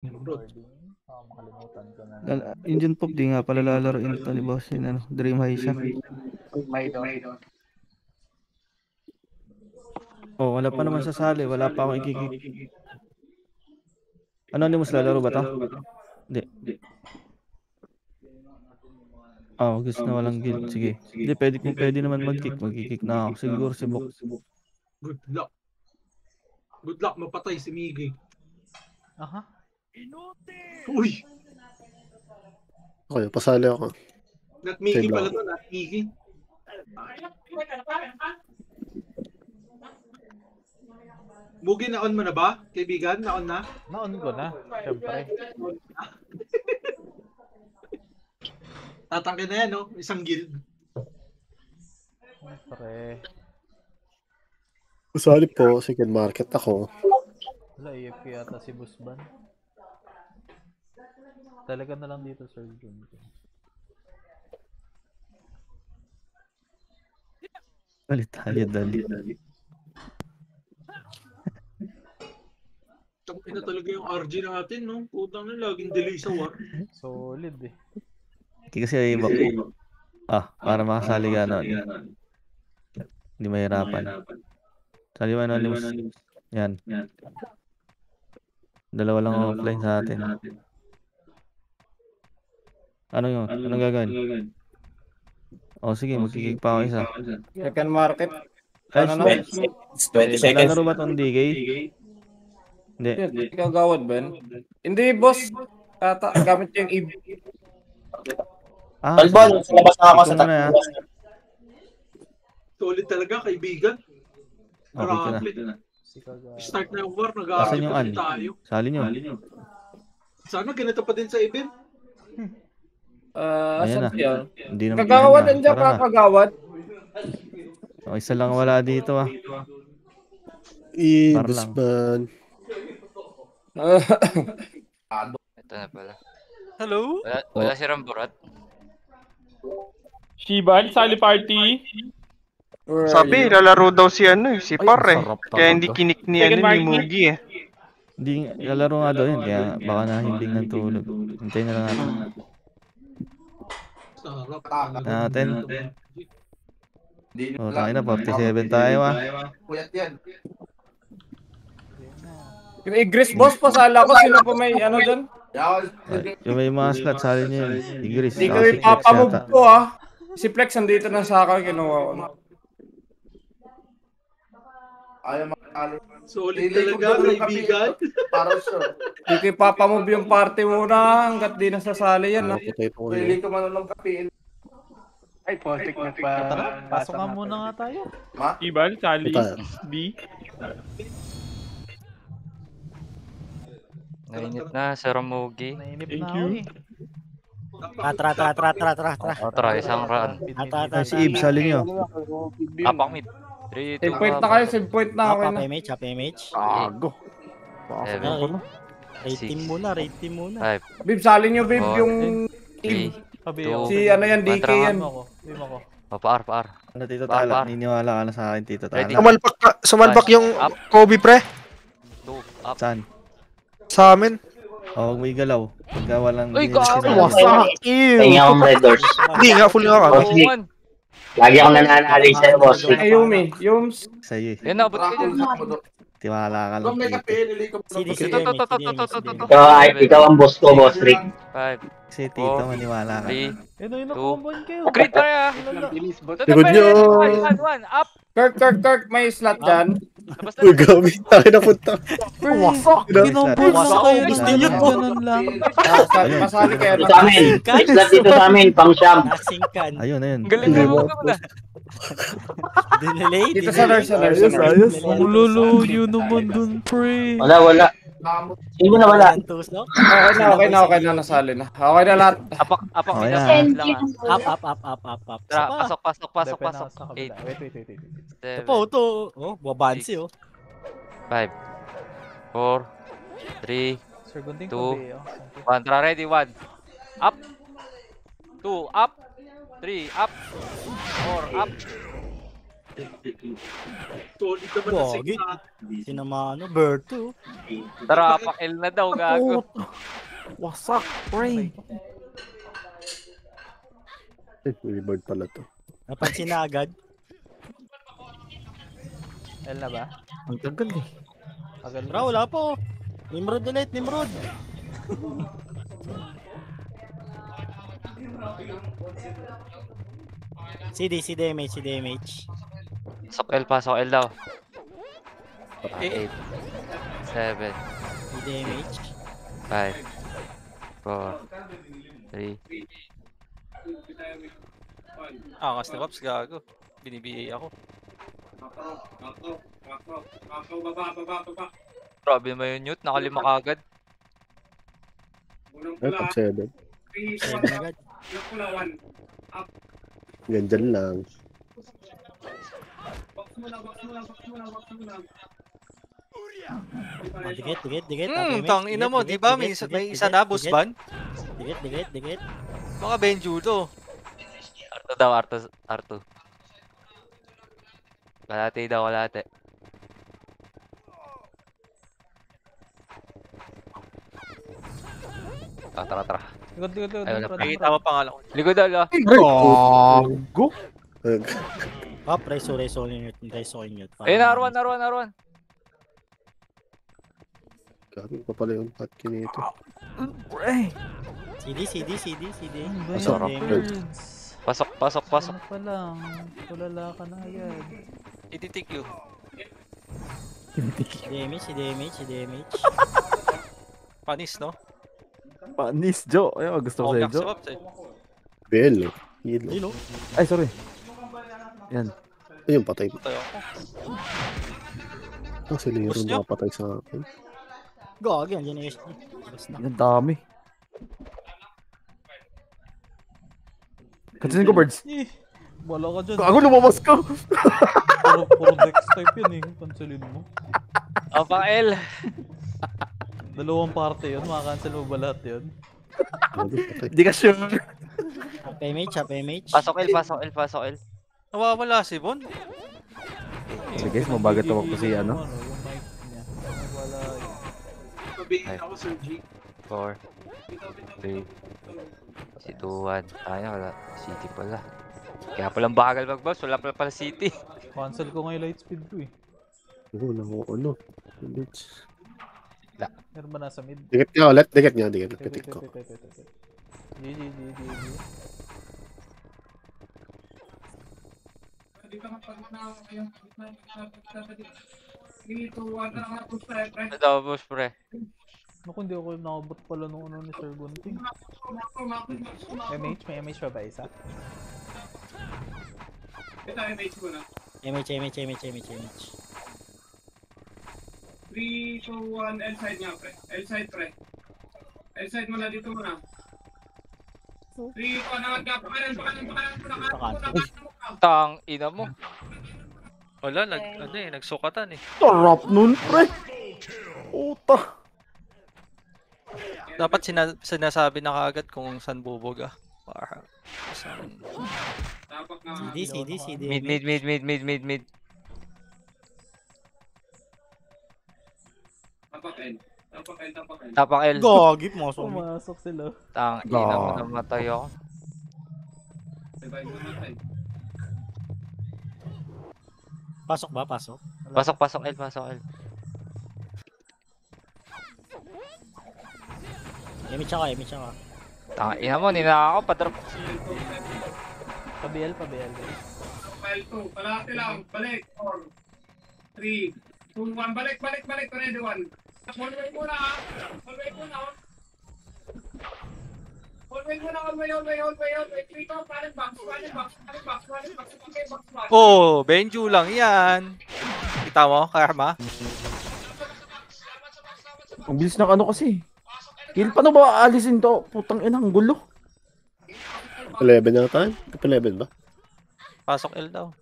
Makalimutan ko na. Engine Pop, di nga pala lalaroin ito ni Boss yun, ano, Dream High siya. May doon. Oh, wala pa naman sasali, wala pa akong ikikik. Anonymous lalaro ba to? Hindi. Gusto na walang guild. Sige. Hindi, pwede naman mag-kick. Mag-kick na ako. Siguro si Bok. Good luck. Good luck, mapatay si Miggy. Aha. Uy! Okay, pasali ako. Not Miggy Save pala lang. to, not Miggy. Mugi, na-on mo na ba? Kaibigan, na-on na? Na-on ko na. Siyempre. Tatangkin na yan, no? Isang guild. Siyempre. Pasali po, second market ako. Wala, AFK yata si Busban. Talaga na lang dito, Sir Jun. Galit tayo, dali. Ina talaga yung RG natin, no? Putang na, laging delay sa war. Solid eh. Kasi ay Bok. Para makasali ka nun. Hindi mahirapan. Sali mo Anonymous. Yan. Dalawa lang offline sa atin. Ano yun? Anong gagawin? Sige, magkikik pa ako isa. Second market. Ay, Ano na? 20 seconds. Lalaro ba itong DK? Hindi. Ikaw gawad, Ben? Hindi, boss. Gamit ko yung EV. Talbon, sa labas na ako sa ikaw muna, tatlo. Solid talaga, kaibigan. Okay ka na. Start na yung war, Asan nag-aarap yung pa din tayo. Sali nyo. Sana ganito pa din sa event. Ayan na. Asan siya? Hindi naman. Kagawad, nandiyan Tara ka, na. kagawad. Isa lang wala dito Para lang. Busban. Ito na pala. Hello? Wala si Ramburat. Shiban, sali party. Sabi, lalaro daw si si Par eh. Kaya hindi kinik ni Mugi eh. Hindi, lalaro nga daw yun. Kaya baka nahimbing ng tulog. Hintayin na lang natin. Natin. Tayo na, 47 tayo Puyat yan. Yung Igris, boss, pasala ko. Sino pa may ano dyan? Yung may mga slot, sali niyo yun. Igris. Hindi ko ipapamove ko Si Flex andito na sa akin, kinuha ko na. Ayaw makakali. Solid talaga, kaibigan. Para sure. Hindi ko ipapamove yung party muna hanggat di nasasali yan. Pili ko man ng kapiin. Ay, potik na pa. Tara, pasok nga muna nga tayo. Shiban, sali. B. Nainip na, Sir Mugi. Nainip Thank na you. ako eh. Tara, isang run. Si Ib, sali niyo. Apak mid. 3, 2, Save point na kayo, save point na. Okay na. Ago. Rate team muna. 5, Bib, sali nyo, Bib, 4, yung... 3, Sabi 2, ako. Si ano yan, DK yan. Team ako. Paar. Ano, Tito Tala? Niniwala ka na sa akin, Tito Ready? Tala. Sumalpak yung Up. Kobe pre. 2, up. Saan? Sa amin. Huwag mo igalaw. Pagka walang Uy, sinabi. Tingnan akong Red Doors. Hindi nga, full nga ako. Lagi akong nananali sa'yo, boss. Ay, Yumi. Yums. Sa'yo eh. Yan na, ba't kayo? Tiwala ka lang, Tito. Ikaw ang boss ko, boss Rick. 5, Kasi Tito, maniwala ka. 3, Yun, nakumbon kayo. crit pa rin Likod nyo. 1, up! Kirk, may slot dyan. Labas Uy, gabi. Akin na punta. Ginumbon na kayo. Gusto nyo ganun lang. Masali kayo. Dito sa amin. Exlat dito sa amin, pang siyam. Ayun. Galing mo na. Dito sa nurse. Ang luluyo naman dun, pre. Wala. Hindi mo na wala. Okay na, nasali na. Okay na lahat. Apak Okay mid. na. Up. Tara, pasok. Wait. 8, Ito 7, po, ito. Babansi, 5, 4, 3, Sir Gunting, 2, 1. Tara, ready, 1. Up. 2, up. 3, up. 4, up. Solid naman na Gogi. sigma. Sinamano, Berto. Tara, pakil na daw, gago. Wasak, pre. Reward pala to. Napansin na agad. L na ba? Ang tagal eh. Tagal Bro, wala po. Nimrod ulit, Nimrod. si damage. Pasok L daw. Eh. 8, 7, Si damage. 5, 4, 3. Angas na Pops, gago. Binibigay ako. Grabe naman yung Newt, nakalima kagad. Ay, pag 7. 7 agad. Ganyan lang. Dikit. Tang ina mo, di ba? May isa na, boss ban? Dikit. Mga Benju to. Arto daw, Arto. Kalate daw, kalate. Tara. Likod. Ayun na, Ay, tama pangalan ko. Likod daw, lo. Gago. Up, reso yun. Ayun, R1. Gabi pa pala yung hotkey nito. Pre. CD. Masarap. Pasok. Ano pa lang? Tulala ka na agad. Ititik you. Si damage. Panis, no? Panis, Joe. Ayun, gusto ko sa'yo, Max Joe. Pops eh. Bell. Hilo. Yun, Ay, sorry. Yan. Ayun, patay. Tayo ako. Ah, si Leron Gusto nyo? nakapatay sa akin. Gagi, andyan na SG. Bas na. Ang dami. Kansanin ko, birds. Wala ka dyan. Gago, lumabas ka. Puro dex type yan eh. Cancelin mo. Pang L. Dalawang parte yun. Makakancel mo ba lahat yun? Hindi ka sure. Half image. Pasok L. Nawawala si Bon. So guys, mabagat tawag ko si ano. Yung mic niya. Wala yun. Mabingin ako, Sir G. 4, 3, 2, 1. Tayo, wala. City pala. Kaya palang bagal mag-boss. Wala pala City. Cancel ko nga yung light speed ko eh. Oo, ano. Meron ba nasa mid? Dikit nga ulit. Dikit nga. Pitik ko. GG. Ano daw, boss, pre? Naku, hindi ako nakabot pala nung ano ni Sir Gunting. May MH pa ba isa? Image. 3, 2, 1, L side nga, pre. L side mo na dito muna. 3, 2, 1, angat ka. Pakanan. Tang ina mo. Wala, nagsukatan eh. Sarap nun, pre. Puta. Dapat sinasabi na kaagad kung saan bubuga. Para saan... CD. Mid. Tapak L. Gagi, pumasok. Pumasok sila. Tang ina mo, namatay ako. Pasok ba? Pasok L. Image ako. Tang ina mo, nina ako, padrop. Pa-BL guys. File 2, palate lang. Balik. 4, 3, 2, 1. Balik. Ready, 1. One way muna. Dito, parang box. Oh, Benju lang yan. Kita mo, Karma? Ang bilis ng ano kasi. Kill, paano ba aalisin to? Putang ina, ang gulo. 11 na tayo? 11 ba? Pasok L daw.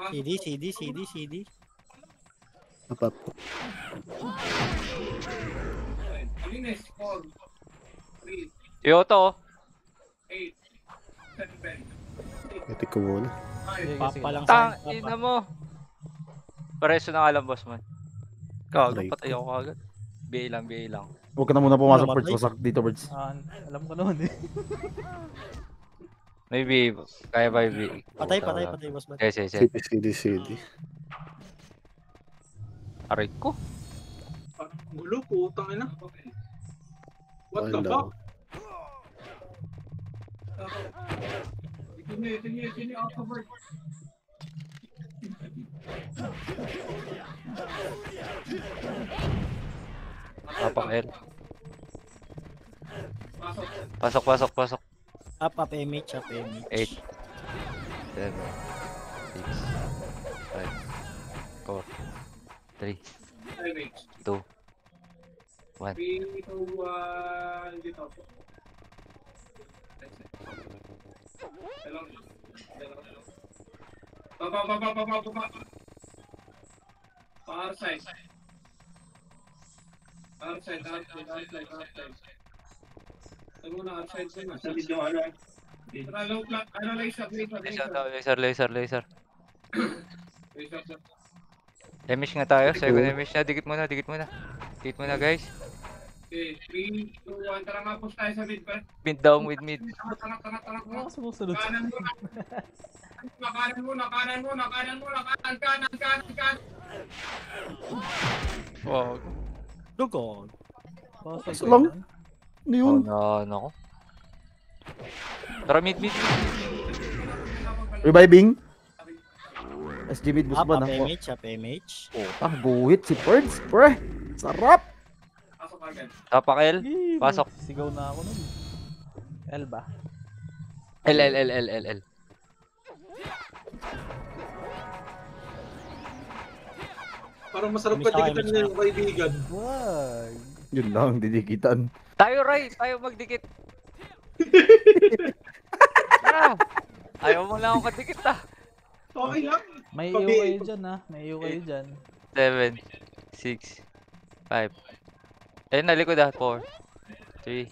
CD. Apat. Alinis, 4, 3, Yoto. 8, 7, 6, Etik ko muna. Sige, sige. Papa lang Tang, sa ina mo. Pareso na nga lang, boss man. Gago, Aray patay ako kagad. BA lang, BA lang. Huwag ka na muna pumasok, Namatay. Birds. Wasak dito, Birds. Alam ko naman eh. Maybe, kaya ba yung Patay, boss man. Yes, yes, yes. CD. Aray ko. Parang gulo, putang ina. What the Wala. fuck? Ito niya, outcover. Papang L. Pasok. Pasok. Up, MH, 8, 7, 6, 5, 4, 3, 2, 1. 3, 2, 1, dito. Baba. Outside. Ano na outside ko na. Sabi nyo ano? Laser. Emish nga tayo. Second emish na. Dikit muna. Dikit muna, guys. Okay, 3, 2, 1. Tara nga push tayo sa mid pa. Mid down with mid. Tara. Ako sumusunod. Kanan muna. Kanan. Wow. Dugong. Pasok lang. yan. Ano yun? Ano ko? Tara, mid. Reviving. SG mid boost Up, ba na? MH. Putang guhit si Birds, pre. Sarap. Pasok agad. Tapak L. Yee, Pasok. Sigaw na ako nun. L ba? L. Parang masarap Miss ka dikitan Miss niya yung kaibigan. Wag. Yun lang, didikitan. Tayo, Ray. Tayo magdikit. Tara. Ayaw mo lang ako kadikit, ah. Okay lang. May iyo kayo dyan ha. May iyo kayo dyan. 7, 6, 5. Ayun, nalikod ah. 4, 3,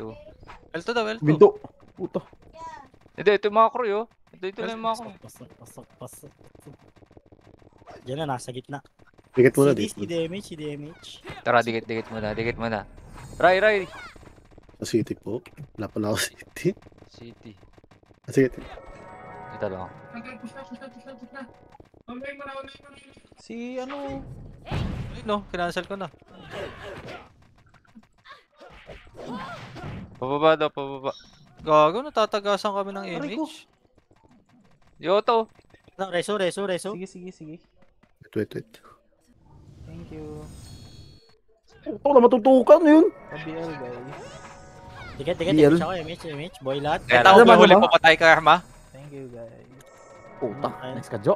2. L2 daw, L2. Binto. Puto. Hindi, ito yung mga crew, yo. Ito na yung mga crew. Pasok. Diyan na, nasa gitna. Dikit muna, dikit. CDMH. Tara, dikit muna. Ray. Sa city po. Wala pa na ako city. City. Sige. Dito lang. Push na. Online mo na. Si ano? Ayun no, kinancel ko na. Pababa. Gago, natatagasan kami ng image. Yoto. No, reso. Sige. Wait. Thank you. Puto na matutukan yun. Pa-BL guys. Dikit, DL. MH, boy lahat. Kaya Kaya tao naman, huli diba? po patay ka, Arma. Thank you guys. Puta. Okay. Next ka, Jo.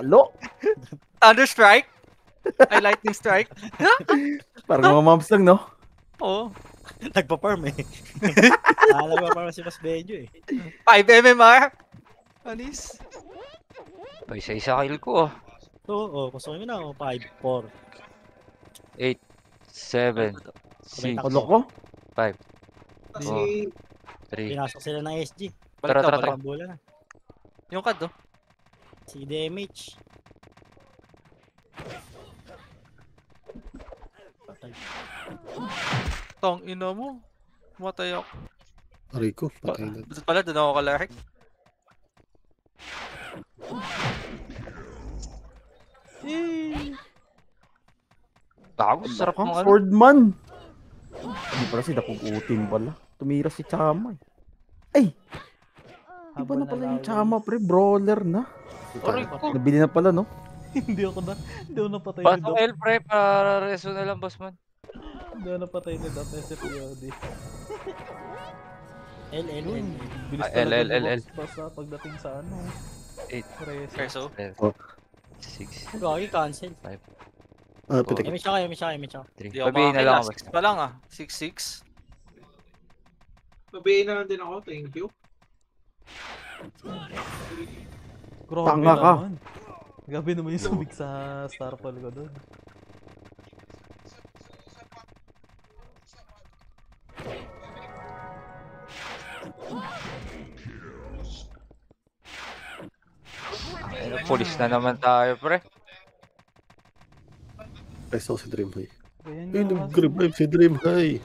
Halo. Thunderstrike. Ay, lightning strike. Parang mga moms lang, no? Oo. Nagpa-farm eh. Alam mo parang si Mas Benjo eh. 5 MMR. Anis. Pa isa kill ko, ah. Oo, kusukin mo na ako. 5, 4. 8, 7, 6, Kulok ko. 5, Kasi 3. Pinasok sila ng SG. Tara. Walang bola na. Yung card, oh. CDMH. Patay. Tong ina mo. Matay ako. Aray ko, patay na. Doon pala, doon ako kalarik. Bago, sarap Ang ng ano. Swordman. Hindi pala si Dapugutin pala. Tumira si Chama eh. Ay! Iba na pala yung Chama, pre. Brawler na. Aray ko. Nabili na pala, no? Hindi ako napatay ni Pasok Dop. L, pre. Para reso na lang, boss man. Hindi ako napatay ni Dop. SFPOD. L. Bilis Ah, talaga L. ng box pass pagdating sa ano. 8, Preso. 6, Gagi, cancel. Pitik. MH ako. 3. Di ako Babihin na lang ako, makakila. 6 pa lang, ah. 6-6. mabihin na lang din ako. Thank you. Grabe Tanga ka. naman. Grabe naman yung subik sa Starfall ko doon. Pulis na naman tayo, pre. Resto si Dream High. Ayan Ay, nga, nag-revive si Dream High.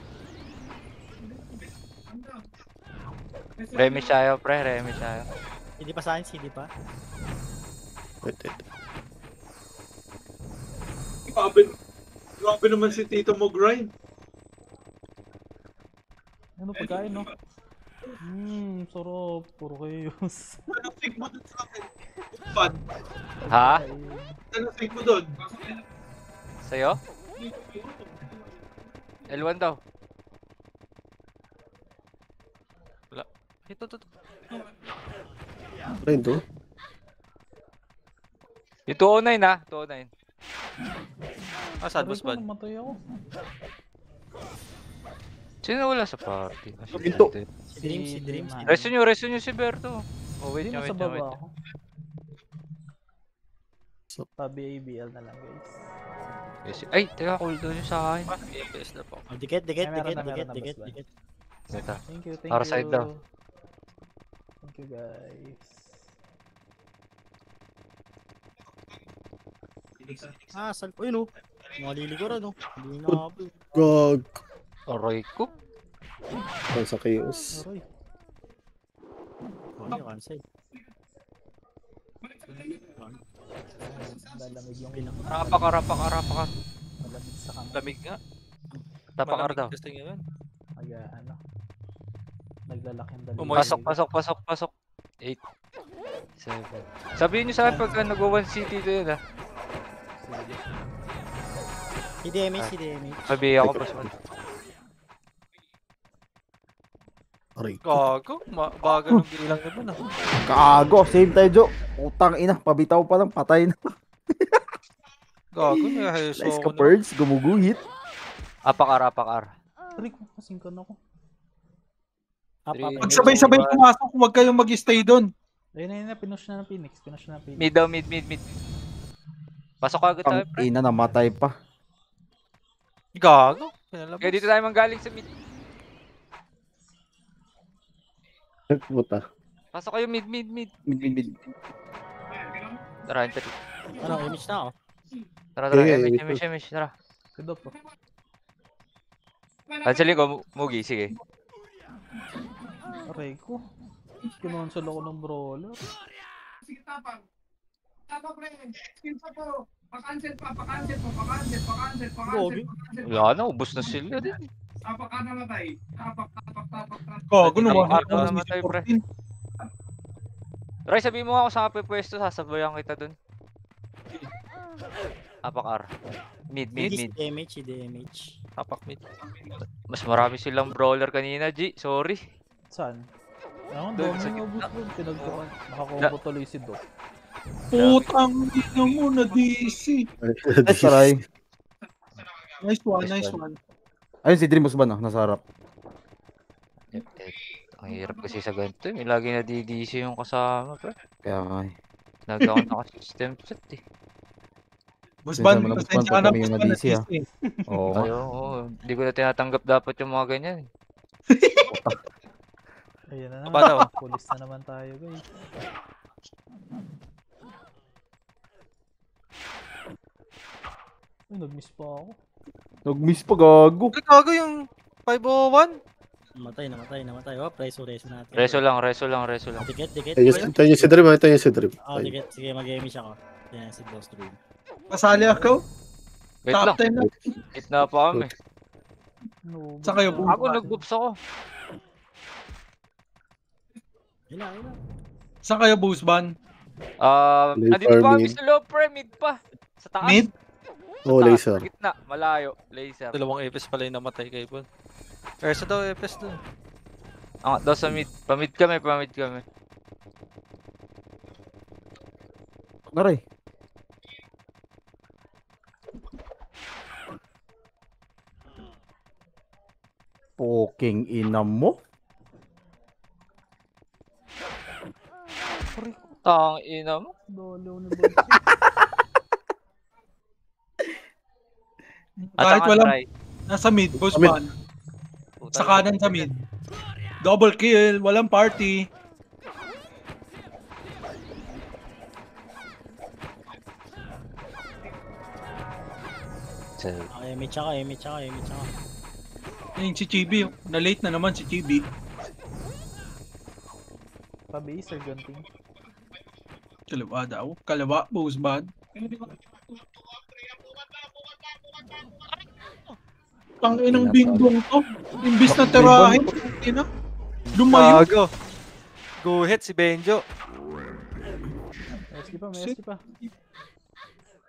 Remy siya, pre. Remy siya. Hindi pa sa akin, CD pa. Wait. Grabe naman si Tito mo grind. Ano pagkain, no? Sarap. Puro chaos. Anong fake mo dun sa akin? Bad. Ha? Anong fake mo dun? Sa'yo? L1 daw. Wala. Ito. Ayun to. Yung 209 ha? 209. Saan, boss ban? Namatay ako. Sino wala sa party? Pinto. Si Dream. Resto nyo si Berto. Oh, wait Hindi nyo, nasa wait nyo, baba wait nyo. ako. Tabi ABL na lang, guys. Yes. Ay, teka, cooldown nyo sa akin. FPS na po. Oh, dikit. Meron na, boss ban. Ito. Thank you. Para side daw. Thank you, guys. Salpo yun, oh. Maliliguran, oh. Hindi na ako. Gag. Aray ko. Ang sa chaos. Aray. Ano yung cancel? Lalamig yung ilang. Rapak. Malamig sa kamay. Lamig nga. Tapakar daw. Gusto nyo yun. Naglalak yung dalawa. Umoy. Pasok. 8. 7. Sabihin nyo sa akin pag nag-1 city to yun ha. Si DMH. Sabihin ako, boss man. Aray. Gago. Bagal ng bilang naman ah. Kaago, same tayo, Jo. Utang ina, pabitaw pa lang, patay na. Gago. May Nice ka, Purge, gumuguhit. Apakar. Aray ko, kasingkan ako. Pag Magsabay-sabay pumasok, huwag kayong mag-stay doon. Ayun na, pinush na ng Phoenix. Mid daw, mid. Pasok agad tayo, Ang pre. ina, namatay pa. Gago. Pinalabas. Kaya dito tayo manggaling sa mid. Puta. Pasok kayo mid. Mid. Tara, enter. Ano, image na ako. Tara, Okay, image, tara. Kudo po. Cancelin ko, Mugi, sige. Aray ko. Kinonsol ako ng brawler. Sige, tapang, pre. Skill pa po. Pa-cancel pa. Wala na, ubos na sila din. Tapak ka namatay. Tapak. Gago Tapak naman. namatay, pre. Ray, sabihin mo ako sa pwesto, sasabayan kita dun. Apakar. Mid. Si DMH. Tapak mid. Mas marami silang brawler kanina, G. Sorry. Saan? Ang Doon, dami sa ng ubus doon. Pinagkakan. Nakakombo tuloy si Doc. Putang ina mo na DC. Nice try. Nice one. Ayun si Dream ba, no? Nasa harap. Ang hirap kasi sa ganito. May lagi na DDC yung kasama, pre. Kaya nga eh. Nagawang naka-system set eh. Busban, Minsan mo na pasensya ka busban na kami yung busban na DC, ah. DC. Oo nga. Oo. Hindi ko na tinatanggap dapat yung mga ganyan. Ayan na Ba daw? naman. Pulis na naman tayo, guys. Ay, nag-miss pa ako. Nag-miss pa, gago. Gago yung 501. Namatay. Oh, reso natin. Reso lang. Dikit. Tayo niyo si Dream, tayo niyo si Dream. Oh, dikit. Sige, mag-image ako. Yan, si Boss Dream. Pasali ako. Wait Top lang. 10 na. Hit na pa kami. No, Saan kayo Ako pumunta? nag-boops ako. Ilan. Saan kayo Busban? Andito pa kami mid. sa loob, pre. Mid pa. Sa taas. Mid? Oh, Taas, laser. Gitna. Malayo. Laser. Dalawang FPS pala yung namatay kay Bon. Persa daw FPS dun. Daw sa mid. Pamid kami. Naray. Poking ina mo. Tang ina mo. dolaw ni Boss. Kahit saka walang try. nasa mid, Busban. Sa kanan sa mid. Double kill, walang party. Emi tsaka. Yung si Chibi, na-late na naman si Chibi. Pa-base or gunting? Kalawa daw. Kalawa, Bosban. Pang inang bingbong to. Imbis na tirahin. Ina. Lumayo. Gago. Go ahead si Benjo. May SK pa.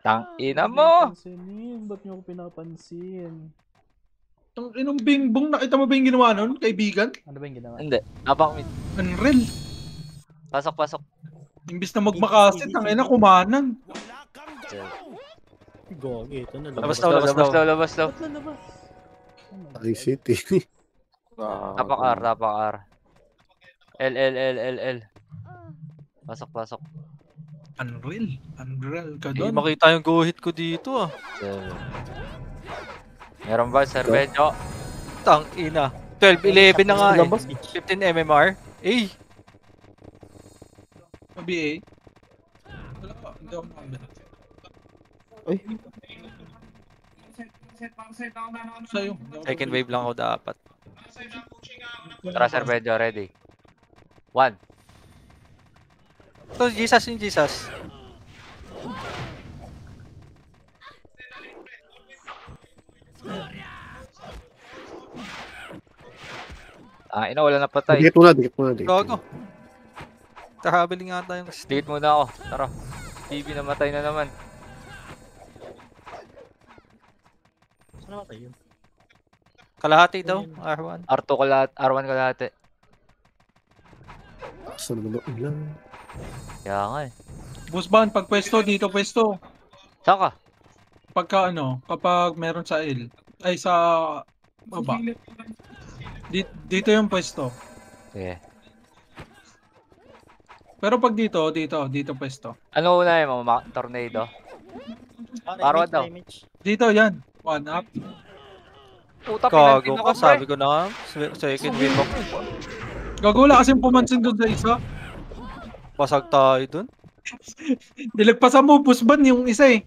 Tangina mo! Pansinin, ba't niyo ako pinapansin? Pang inang bingbong, nakita mo ba yung ginawa nun, kaibigan? Ano ba yung ginawa? Hindi. Abang mid. Unreal. Pasok. Imbis na magmakasit, ang ina kumanan. Gogi, ito na. Labas daw. Labas daw. Ba't lalabas? Ay, city. Tapak R. L. Pasok. Unreal ka Hindi doon. makita yung go hit ko dito ah. Meron ba, Sir Benjo? Tang ina. 12-11 na nga eh. 15 MMR. Eh. BA. Wala pa, hindi ako makabit. Ay, Sa'yo. Second wave lang ako dapat. Tara, Sir Benjo, ready. 1. So, Jesus. Wala na patay. Dikit mo na. Gago. Traveling nga tayo. Dikit muna ako. Tara. TV namatay na naman. Saan namatay yun? Kalahati daw. R1. R2 kalahati. R1 kalahati. Saan naman ang ulan? Kaya nga eh. Bosban, pag pwesto, dito pwesto. Saan ka? Kapag meron sa L. Ay, sa baba. Dito yung pwesto. Sige. Pero pag dito pwesto. Ano una yung mga tornado? Parwa daw. Dito, yan. 1 up. Puta, Gago pinantin ka. ako, Sabi ko na nga. Second wave ako. Gagula kasi pumansin doon sa isa. Basag tayo dun. Dilagpasan mo, Bosban, yung isa eh.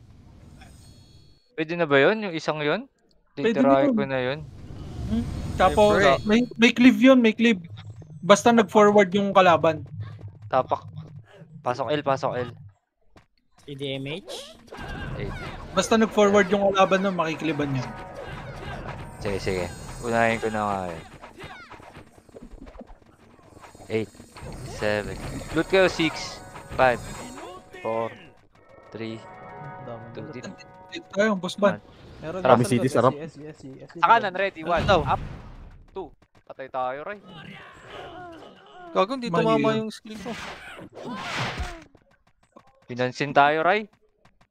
Pwede na ba yun? Yung isang yun? Pwede Titirahin na ko na yun. Tapos, may cleave yun, may cleave. Basta nag-forward yung kalaban. Tapak. Pasok L. CDMH? Basta nag-forward yung kalaban nun, makikliban yun. Sige. Unahin ko na nga yun. 8, 7. Loot kayo 6, 5, 4, 3, 2, dito. Dito tayo, Bosban. Meron Marami nasa city, likod, sarap. SC. Sa kanan, ready. 1, daw? up, 2. Patay tayo, Ray. Gago, hindi tumama yung skill ko. Pinansin tayo, Ray.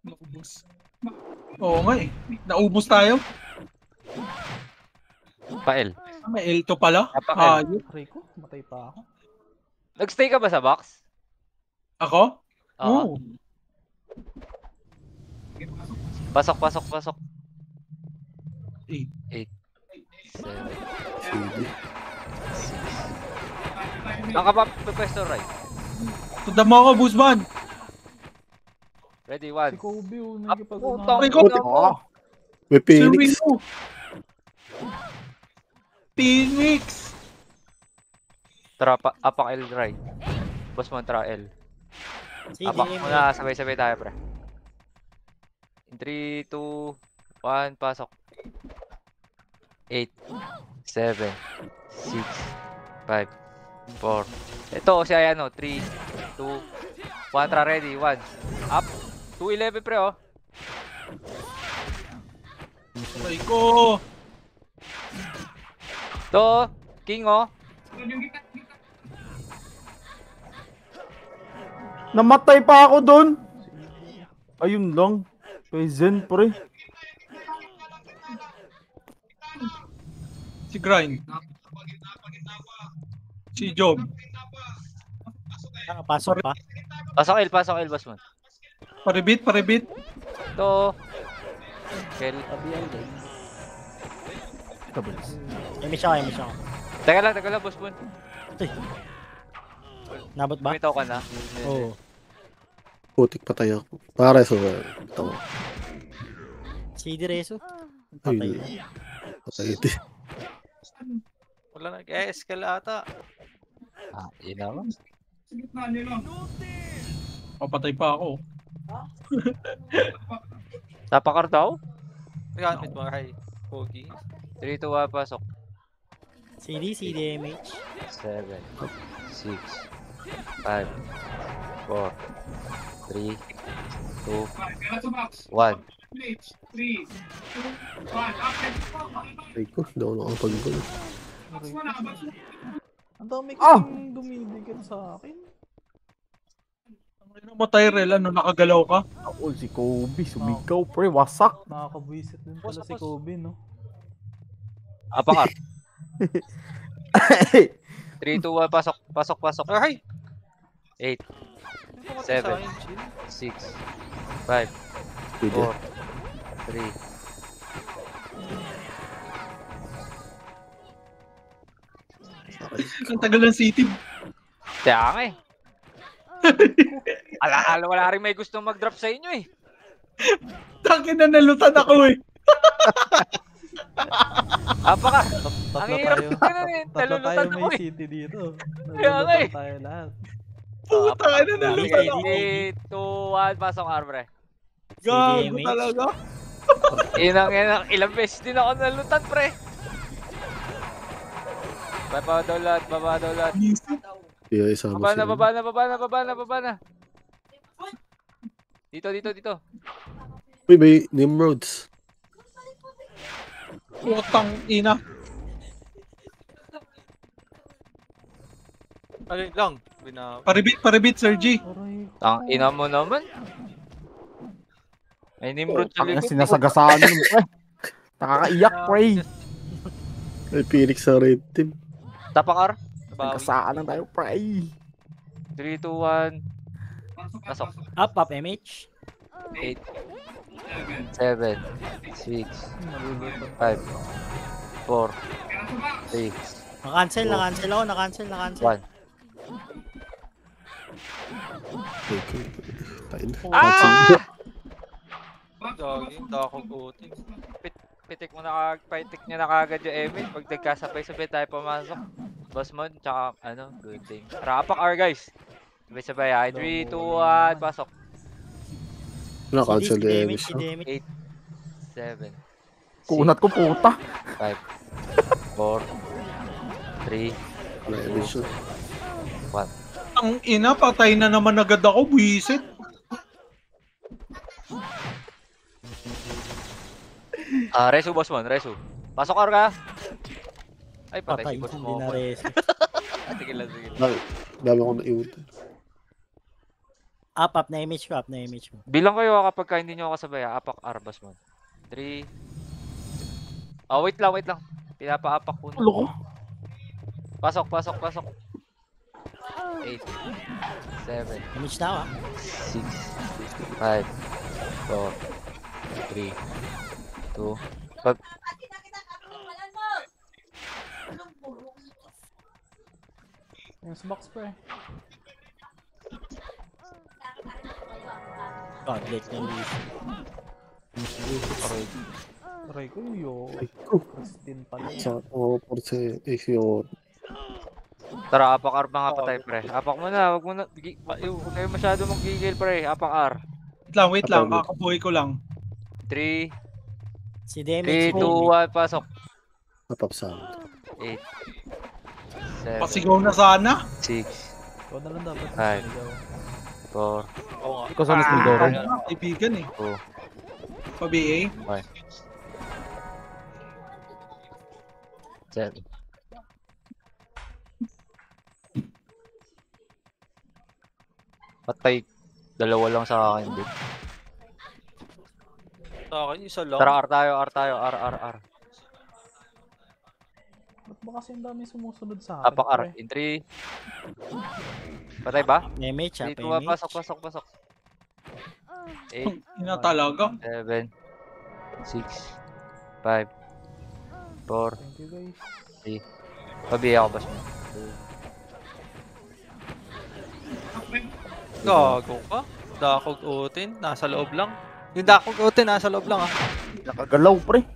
Naubos. Oo nga eh. Naubos tayo. Pa-L. May L2 pala. Napaka-L. Aray ko, matay pa ako. Nag-stay ka ba sa box? Ako? Oo. Oo. Pasok. 8. 8, 7, Sige. 6. Nakapapwesto, Ray. Tunda mo ako, Bosban. Ready, Si 1. Kobe, Putang nagkipag-unahan. ina mo. May Phoenix. Phoenix. Tara, apak L, Ray. Boss mo, tara L. Apak CDMH. muna, sabay-sabay tayo, pre. In 3, 2, 1, pasok. 8, 7, 6, 5, 4. Ito, siya yan, 3, 2, 1, tara, ready, 1. Up. 2-11, pre, oh. Ay ko. To, King, oh. namatay pa ako doon. Ayun lang. Kay Zen, pre. Si Grind. Si Job. Pasok pa. Pasok L, boss mo. Paribit. To, Kel. Emi siya. Teka lang, boss mo. Nabot ba? Kumitaw ka na. Oo. Putik patay ako. Para sa ito. CD Reso. Ay, patay ito. Wala nag-e-escal ata. Ah, yun naman. Sa gitna nila. Papatay pa ako. Tapakar daw? Gamit mo, hay. Pogi. 3, 2, 1, pasok. CD, CDMH. 7, 6, 5, 4, 3, 2, Kaya sa box. 1. 3, 2, 1. Action. Ay ko, hindi ako nakapag-gol. Box mo na, box mo. Ang dami kasing dumidigan sa akin. Ano mo, Tyrell? Ano, nakagalaw ka? Ako, si Kobe, sumigaw, pre, wasak. Nakakabwisit din pala si Kobe, no? Apakar. 3, 2, 1, pasok. Pasok, pasok. Ay! 8, Pumatay 7, sa akin, chill. 6, 5, Pwede. 4, 3. Ang tagal ng city. Kaya nga eh. Wala rin may gustong mag-drop sa inyo eh. Tangin na nalutan ako eh. Apakar. Tatlo Ang hirap tayo. ganun eh. Tatlo tayo Nalulutan ako may eh. city dito. Kaya nga eh. Nalulutan tayo lahat. Puta na nalutan ako. 3, 2, 1, pasok arbre. Gago CDMH. talaga. Inang, ilang beses din ako nalutan pre. Baba daw lahat. Kaya isama Baba na. Dito. Uy, may Nimrods. Putang ina. Ano lang? Paribit, Sir G. Aray, Ang ina mo naman. May Nimrod sa Ang likod. sinasagasaan yun, pre. Nakakaiyak, pre. Ay, Phoenix sa red team. Tapakar. Nagkasaan lang tayo, pre. 3, 2, 1. Pasok. Up, MH. 8, 7, 6, 5, 4, 3, Nakancel ako. Nakancel. 1. Ay ko. Tain. Ah! Gagi, dakog utin. Pitik niya na kagad yung Emil. Pag nagkasabay-sabay tayo pumasok. Boss Mon, tsaka good thing. Rapak R guys. Sabay-sabay ay 3, 2, 1, pasok. Na-cancel the CDMH, emission. 7, Kunat ko, puta. 5, 4, 3, Na-emission. 1. Ang ina, patay na naman agad ako, buwisit. Resu boss Mon, Resu. Pasok R ka. Ay, patay si boss Hindi mo. na res. Sige lang. Dami ko na-iwit. Up na image ko. Bilang kayo kapag hindi nyo kasabay, apak R boss Mon. 3. Oh, wait lang. Pinapa-apak ko. Ulo ko. Pasok. 8, 7, Image na ako 6, 5, 4, 3, 2, 5. yung box pre. God, late na yung Aray ko yo. Ay ko. Christine pala. Sa porse ACO. Tara, apak R mga patay pre. Apak mo na, wag mo na. Huwag kayo masyado mag-gigil pre. Apak R. Wait lang, kakabuhay ko lang. 3, CDMH. 2, 1, pasok. Napap sound. 8, 7, Pasigaw na sana. 6, Ikaw na lang dapat. Ay. sumigaw. 4, Oo nga. Ikaw sa Nismigaw, pre. Kaibigan eh. 2, Pa-BA. 7. Patay. Dalawa lang sa akin din. Sa akin, isa lang. Tara, R tayo. R. Ba't ba kasi ang dami sumusunod sa akin? Apak R. pre? In 3. Patay ba? MH, 3, 2, 1, pasok. 8, Ina talaga. 7, 6, 5, 4, Thank you guys. 3. Pabiya ako, boss mo. Gago ka. Dakog utin, nasa loob lang. Yung dakog utin, nasa loob lang ah. Nakagalaw, pre.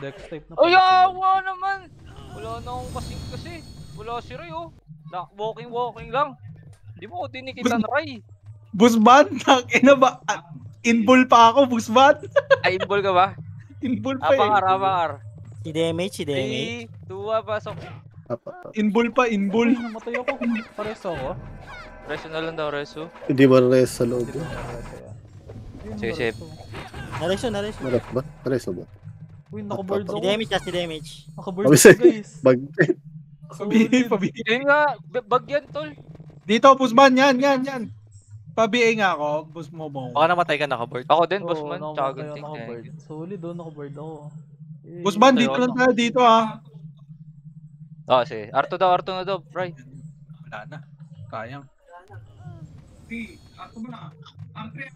Dex type na Ay, pala sila. awa naman! Wala na akong kasing kasi. Wala si Ray, oh. Walking lang. Hindi mo ko dinikitan, Ray. Busban, ina ba? Inball pa ako, Busban. Ay, inball ka ba? Inball pa Apakar. Si damage, si damage. 3, 2, pasok. Inball pa, inball. Uy, namatay ako. Pares ako. Reso na lang daw, Reso. Hindi ba res sa loob? Sige, sige. Nareso. Naref ba? Reso ba? Uy, nakaboard Si ako. damage na, si damage. Nakaboard Sabi ako, sa'yo, guys. bag. Pabi. Yun nga, bagyan, tol. Dito, Busban, yan. Pabi nga ako, bus mo mo. Baka namatay ka nakaboard. Ako din, boss Oo, man. nakaboard Tsaka tayo, gunting. nakaboard. Solid doon, nakaboard ako. Eh, Busban, dito lang tayo, dito ah. Ah, sige. Arto na daw, Ray. Wala na. Kayang. Ako mo na. Ampre.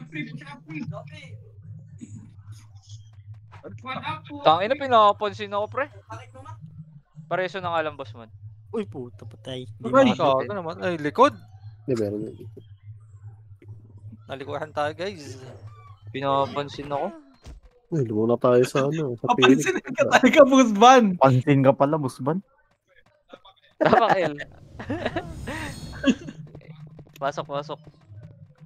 What up po? Tangina, pinapansin ako, pre. Pareso na nga lang, boss man. Uy, puta, patay. Di Aray, makakita. Ikaw, naman. Ay, likod. Hindi, meron na. Nalikuhan tayo, guys. Pinapansin ako. Uy, lumuna tayo sa ano. Sa Phoenix. Papansin ka talaga, Busban. Pansin ka pala, Busban. Tama, L. Pasok.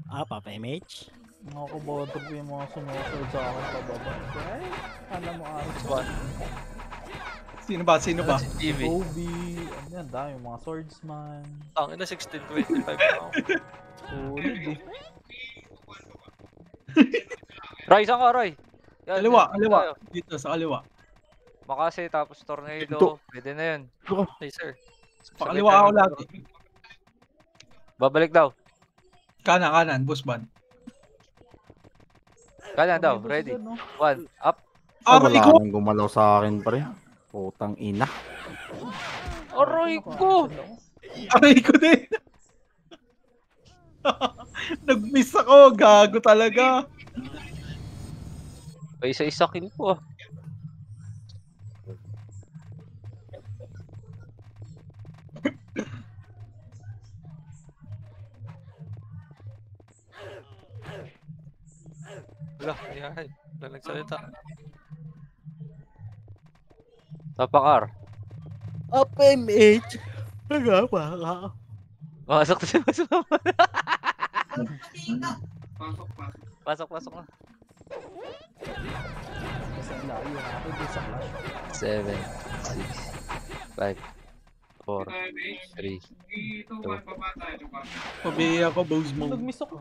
Papa-MH. Nakakaboto po yung mga sumusunod sa akin pababa. Ay, alam mo, Aris. Sino ba? Si Jimmy. Kobe, ano yan, dami, mga swordsman. Ang ina, 1625 na ako. Solid eh. Ray, saan ka, Ray? Yan, Kaliwa. tayo. Dito, sa kaliwa. Makase, tapos tornado. Ito. Pwede na yun. Hey, sir. Pakaliwa ako lagi. Babalik daw. Kanan, Busban. Kanan daw, ready. 1, up. Aray Wala ko! nang gumalaw sa akin, pre. Putang ina. Aray ko! Aray ko din! Nag-miss ako, gago talaga. May isa-isa kill ko, ah. Wala, yan. Wala nagsalita. Tapakar. Papa-MH. Nagapa. Masok si Mas Maman. Pasok na. Kasi ang layo na ako doon sa clash. 7, 6, 5, 4, 3. Dito, one pa ba tayo? Pabi ako, bows mo. Nag-miss ako.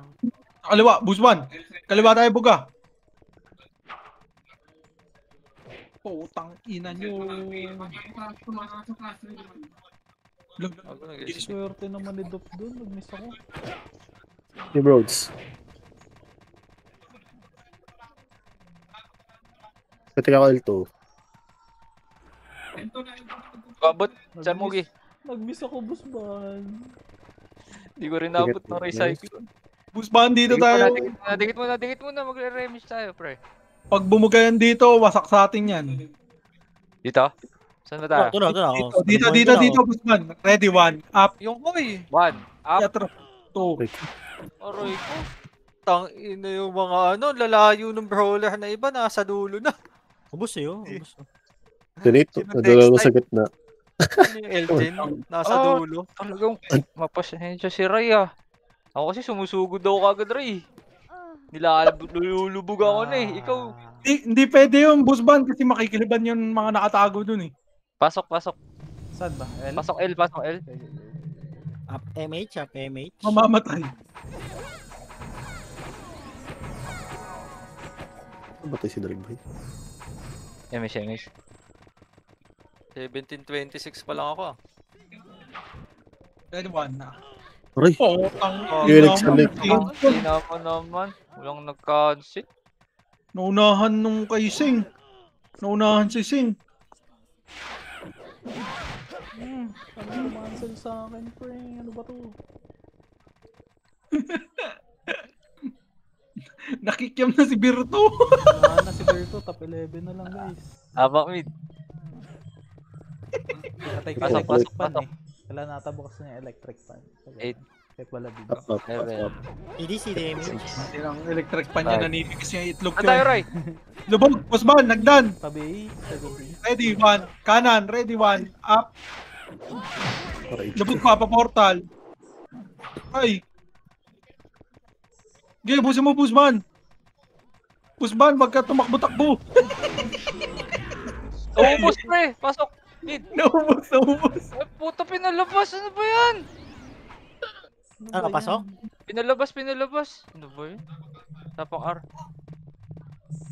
Kaliwa, Busban. Kaliwa tayo, buga. Putang ina nyo. Ako nag-isip. Swerte naman ni Dop doon, nag-miss ako. Hey, Broads. Pwede ka L2. Abot, San Mugi. Nag-miss ako, Busban. Hindi ko rin naabot ng recycle. Busban, dito tayo. Dikit mo na. Magre-remix tayo, pre. Pag bumugayan dito, wasak sa atin yan. Dito? Saan ba tayo? Ito na ako. Dito, Busban. Ready, one, up. Yung koy. 1, up. Yatro. Two. Aray ko. Tang ina yung mga lalayo ng brawler na iba, nasa dulo na. Ubus yun. Ubus. Ganito, Sino nadala na text sa gitna. Ano yung Elgin? Nasa dulo. Talagang mapasyahin siya si Ray, ah. Ako kasi sumusugod daw kagad, Ray. Nilulubog ako na eh. Ikaw. Hindi pwede yung Busban kasi makikiliban yung mga nakatago dun eh. Pasok. Saan ba? L? Pasok L. Up-MH. Mamamatay. Batay si Drake Boy. MS. 1726 pa lang ako ah. Ready, one na. Aray! Putang Yung nagsalit. Hindi naman. Walang nag-cancel. Naunahan nung kay Sing. Naunahan si Sing. Ano kumansel sa akin, pre? Ano ba to? Nakikiam na si Birto. Na si Berto, top 11 na lang, guys. Abak mid. Patay Pasok. Busban eh. Kailan nata bukas na yung electric fan. 8, Kaya pala dito. Up. 7, EDCDM. 6. Ang electric pan niya nanipigis yung itlog Ano ko. tayo, Roy? Lubog, Bossman, nagdan. Tabi, sagutin. Ready, 1. Kanan, ready, 1. Up. Lubog pa portal. Ay. Okay, busin mo, Bossman. Bossman, wag ka tumakbo-takbo. Naubos, pre! Pasok! Mid! Naubos. Ay, puta, pinalabas! Ano ba yan? Pasok? Pinalabas! Ano ba yun? Tapang R.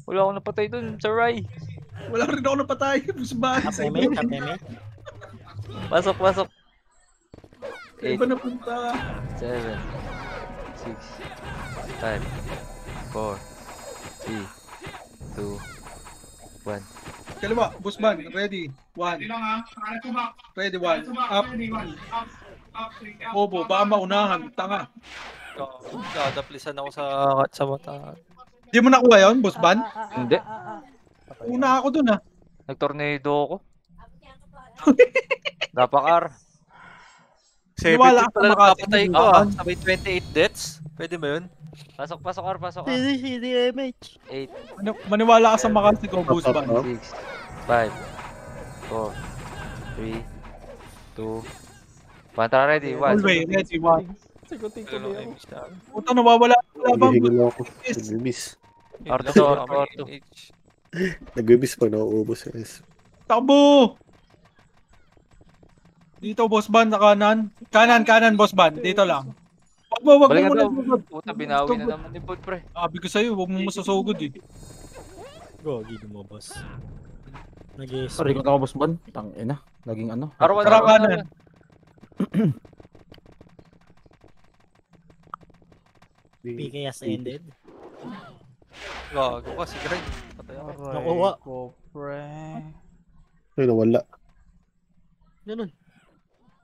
Wala akong napatay dun, Sir Rai. Wala rin ako napatay, Bossman. Tapeme. Pasok! 8, Iba na punta. 7, 6, 5, 4, 3, 2, 1. Kaliwa, Bossman, ready. 1. Hindi lang ha. Kaya ko ba? Ready, 1. Up. Ready, 1. Up. 3, up. Bobo, baka maunahan. Tanga. Dadaplisan ako sa mata. Di mo nakuha yun, Bossman? Hindi. Una ako dun, ah. Nagtornado ako. Tapang R. 17 Niwala ka pala Makati, napapatay ko Bossman. ah. Sabay 28 deaths. Pwede ba yun? Pasok R, pasok R. CDMH. 8, Maniwala ka sa Makati ko, Bossman. 6, 5, 4, 3, 2, 1. Tara, ready. 1. Always, ready, 1. Sagutin ko na yun. Puta, nawawala bang Hihigil ako. Nag-miss. R2. Nag-miss pag nauubos. Takbo! Dito, Bossman, sa kanan. Kanan, Bossman. Dito lang. Wag mo Balikan muna daw. susugod. Puta, binawi na naman ni Bud, pre. Sabi ko sa'yo, wag mo masusugod eh. Gogi mo, boss. Sorry kung ako, Boss Ban. Tangina. Naging ano. R1. Tara, kanan. PK has ended. Gago ka si Greg. Patay ako. Nakuha. Ko, pre. Ay, nawala. Ganun.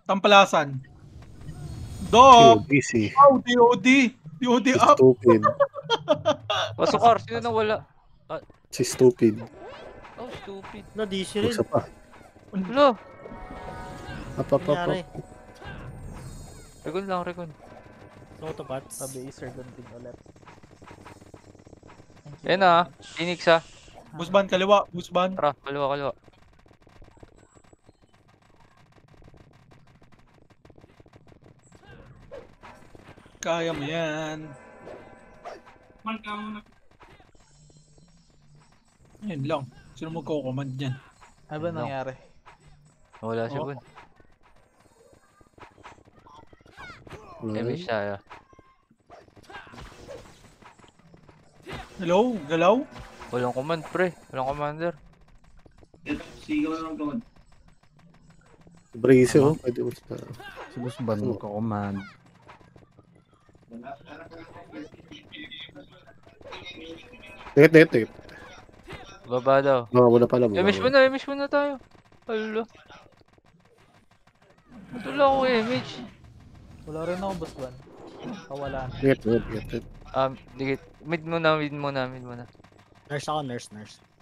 Tampalasan. Dog! Busy. Oh, DOD up! Stupid. Pasok R. Sino nawala? Si stupid. Oh, stupid. Na-DC rin. Isa pa. Wala. Up. Nangyari. Recon lang, recon. Autobots. Tabi, sagutin ulit. Yan na. Phoenix ah. Bossman, kaliwa. Bossman. Tara, kaliwa. Kaya mo yan. Man ka muna. Yan lang. Sino magko-command yan? Ano ba nangyari? Wala siya, Bud. Damage tayo. Hello? Galaw? Walang command, pre. Walang commander. Sigaw lang doon. Brace, oh. Pwede mo sa... Si Boss Ban magko-command. Tingit. Baba daw. Muna pala. Damage mo na tayo. Hala. Wala ako image. Wala rin ako, Boss Ban. Kawala na. Tingit. Digit. Mid muna. Nurse ako, nurse.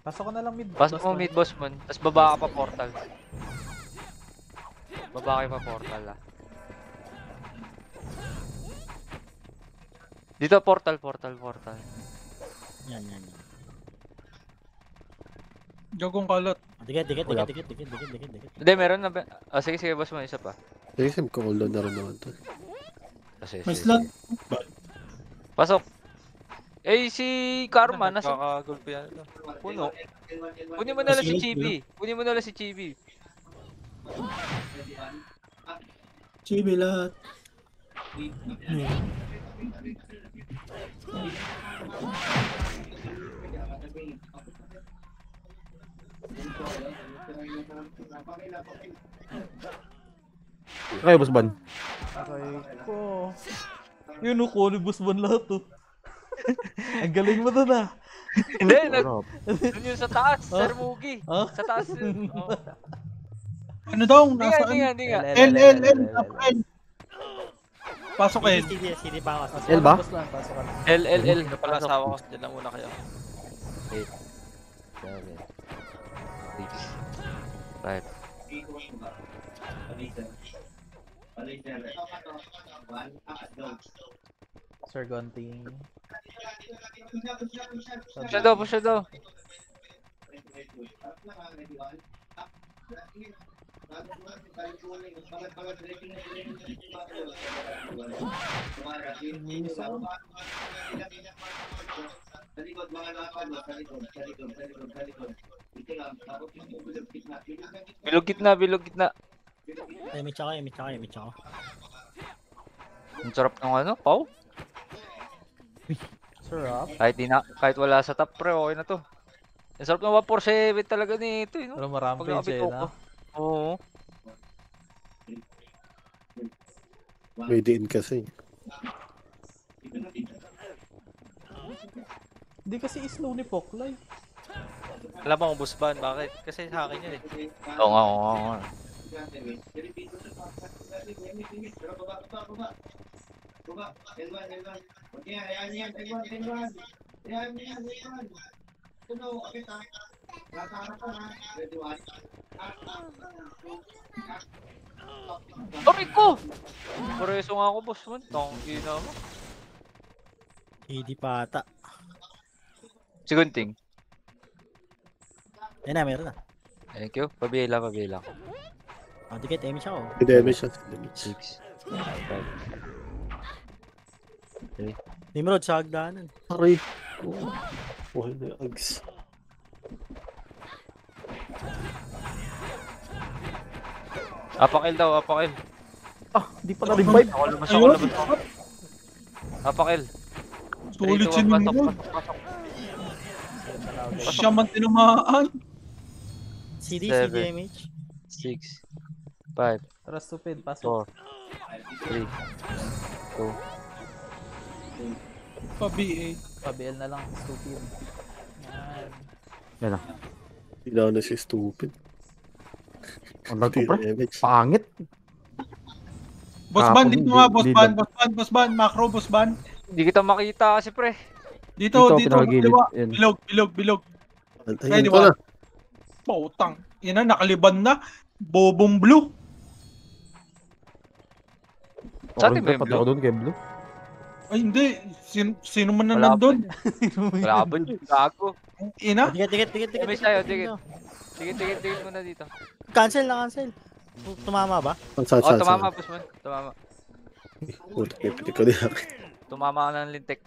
Pasok ko na lang mid. Pasok Boss mo Ban. mid, boss man. Tapos baba ka pa portal. Baba kayo pa portal ah. Dito portal. Yan. Jogong kalat. Dikit. Hindi, meron na ba? Sige, boss man. Isa pa. Tingit, cooldown na rin naman to. Sige. Pasok. Si Karma, nasa Kakagulpo yan. puno. Kunin mo na lang si Chibi. Chibi lahat. Okay, Boss Ban. Aray ko. Yun ko ni Boss Ban lahat to. Ang galing mo doon ah. Hindi, Sarap. dun yun sa taas, Sir Mugi. Huh? Sa taas yun. Oh. Ano daw? Hindi nga. L. Pasok L. CD pa ako. L ba? Boss Ban, pasok ka na. L. Pala asawa ko. Diyan lang muna kayo. 8, 7, 6, 5, Sir Gunting. Push na daw. Bilog gitna. Emit ako. Ang sarap ng ano, Pau. Sarap. Kahit wala sa top pre, okay na to. Ang sarap ng 147 talaga nito, no? Pero marami Pag siya nakabito na. ko. Oo. May diin kasi. Hindi kasi slow ni Poklay. Alam mo kung busban, bakit? Kasi sa akin yun eh. Oo nga. Aray ko! Pareso nga ako, boss man. Tangki na mo. Hindi pa ata. Si Gunting. Ayun na, meron na. Thank you. Pabila ko. Dikit, Emit ako. Hindi siya. 6. Nimrod sa hagdanan. Aray ko. Buhay na ags. Apakil daw. Di pa na-revive. Ako labas. Apakil. Sulit si Nimrod. Siya man tinamaan. CD, Seven. CDMH. 6. 5. Tara, stupid. Pasok. 4. 3. 2. Pa-BA. Pa-BL na lang. Stupid. Yan na. Hindi na si stupid. Ang lag ko, pre. TMH. Pangit. Boss Kapon, ban, dito nga, di- boss ban, macro, boss ban. Hindi kita makita kasi pre. Dito, pinakagilid. kaliwa. Yan. Bilog. Ayun Ready, ko na. Pautang. Yan na, nakaliban na. Bobong blue. Sa atin ba yung Pati blue? ako doon kay Blue. Ay, hindi. Sino man na Wala nandun? Wala ba yun? Gago. Ina? Dikit. May sayo, dikit. Dikit mo na dito. Cancel. Tumama ba? Saan? Tumama, boss man. Tumama. Puta, pipili ko din. Tumama ka ng lintik.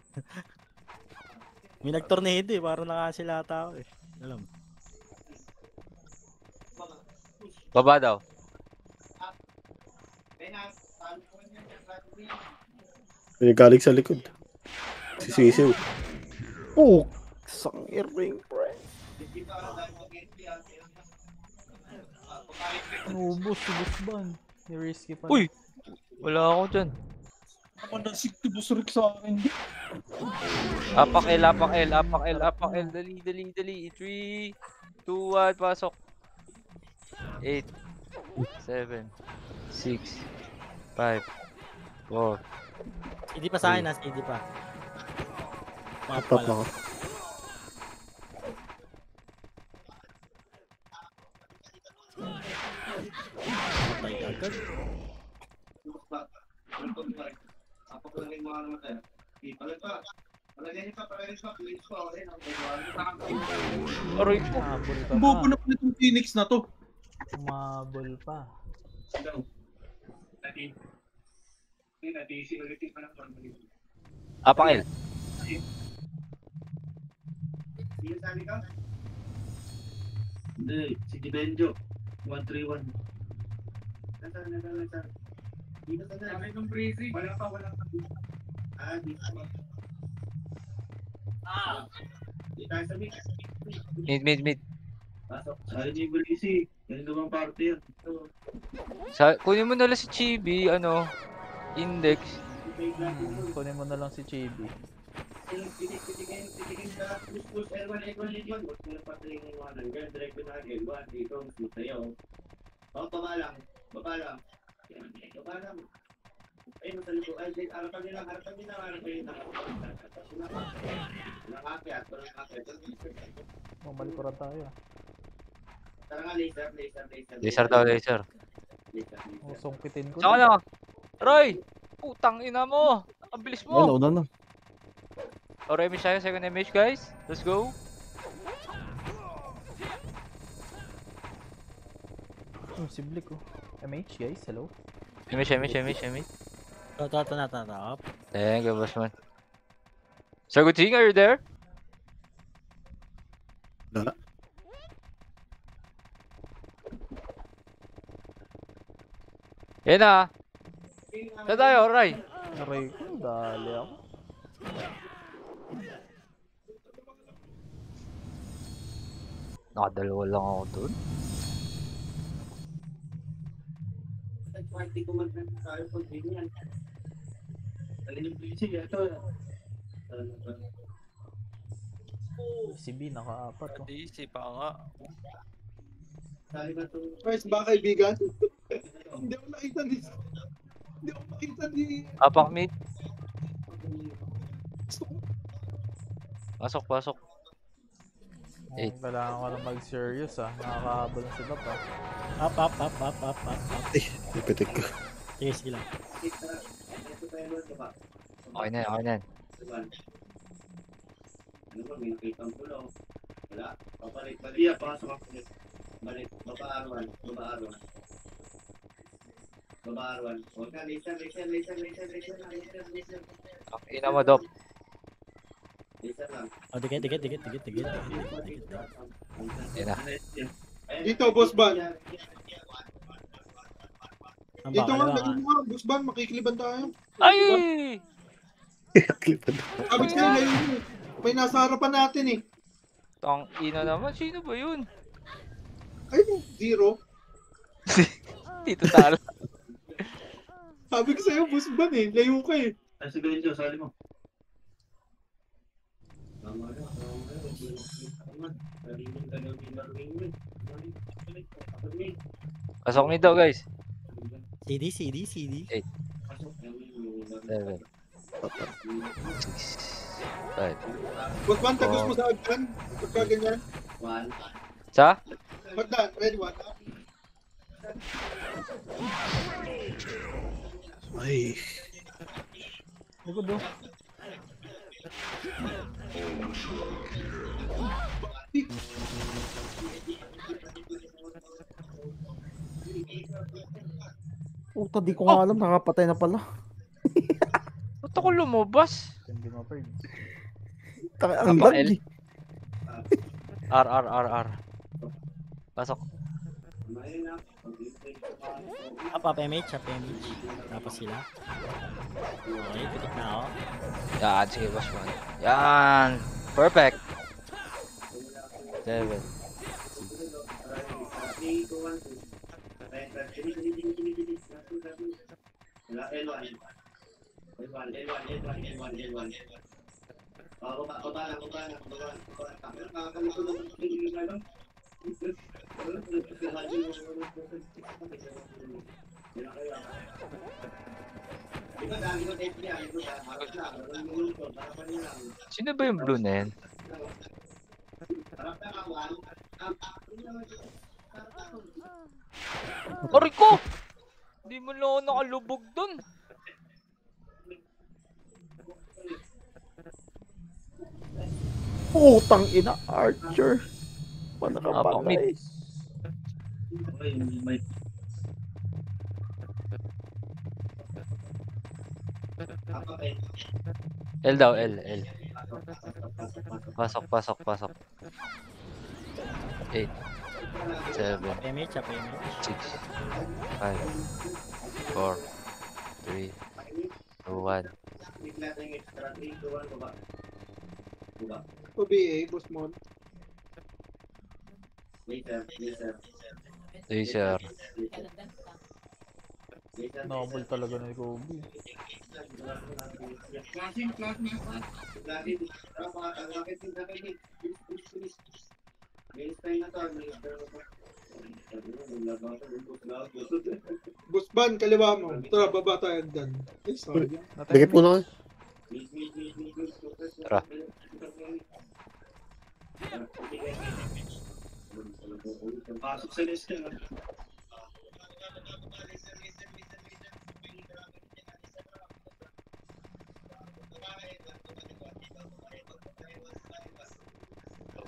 May nag-tornado eh. Parang nakancel ata ako eh. Alam. Baba daw. May galing sa likod. Si Sisiw. Oh! Isang earring, pre. Ubus, ubus ban. Risky pa. Uy! Wala ako dyan. Ako na si Boss Rick sa akin. Apak L. Dali. 3, 2, 1, pasok. 8, 7, 6, 5, 4. Hindi pa sa akin, hindi pa. Top ako. Patay agad. Aray ko. Umabol ka Bobo pa. na pala itong Phoenix na to. Umabol pa. Apak L. Hindi, si Dibenjo. 131. Dito sa Sabi ng breezy. Wala pa. dito pa. Dito tayo sa mid. Mid. Pasok. Sabi ni Breezy. Ganun naman party yan. Kunin mo na lang si Chibi, index. Kunin mo na lang si Chibi. Titigin sa push L1. Huwag mo na patuloy ng 100. Direct na L1. Dito, smooth sa'yo. Baba lang. Ayun, sa likod. Ay, harapan nila. Walang akyat. Mamalikuran tayo. Tara nga, laser. Laser daw, laser. Sungkitin ko. Saka lang. Roy! Putang ina mo! Ang bilis Yan, mo! una na. O, image tayo. Second image, guys. Let's go. Oh, si Blick oh. MH guys, hello. Image. Ito na. Thank you, boss man. Saguting, are you there? Wala. Yan na. Saan tayo, Ray? Aray ko, dali ako. Nakadalawa lang ako dun. Party ko tayo pag ganyan. Alin yung busy ito. Si B naka-apat oh. DC pa nga. Sali ba ito? Guys, ba kaibigan? Hindi ako nakita ni... Apak mid. Pasok. Eight. Kailangan ko lang mag-serious ah. Nakakahabol na si Dap ah. Up. Ipitik ko. Sige lang. Okay na yan. Ano ba, may nakitang pulo? Wala. Papalit. Baliya, pasok ako. Balik. Babaaruan. Huwag ka, listen. Ang ina mo, Dop. Listen lang. O, dikit. Yan na. Dito, Boss Ban. Ang Dito baka nga, naman. Boss Ban, makikiliban tayo. Ay! Klipan. Sabi ko sa'yo, may nasa harapan natin eh. Tang ina naman. Sino ba yun? Ay, zero. Dito talo. Sabi ko sa'yo, Boss Ban eh. Layo ka eh. Ay, sige dito, sali mo. Tama na. Pasok nito, guys. CD. 7, 6, 5. Boss Ban, tagos mo sa agdan. Pagka ganyan. Sa? Magdan, ready, one. Ay. Likod oh. Puta, di ko nga alam. Nakapatay na pala. Ba't ako lumabas? Hindi mo pa Ang Apa, lag L? eh. R. Pasok. Up, MH. Tapos sila. Okay, pitik na ako. Yan, sige, boss man. Yan. Perfect. 7. Sino ba yung blue na yan? Aray ko! Hindi mo lang ako nakalubog dun. Putang ina, Archer. Paano ka Apak mid. patay? L daw, L. Pasok. 8, 7, MH. 6, 5, 4, 3, 2, 1. OBA, Boss Mon. Laser. Nakabol talaga na ni Kobe. Boss Ban, kaliwa mo. Tara, baba tayo agdan. Ay, sorry. Dikit muna kayo. Tara. Pasok sa list ka.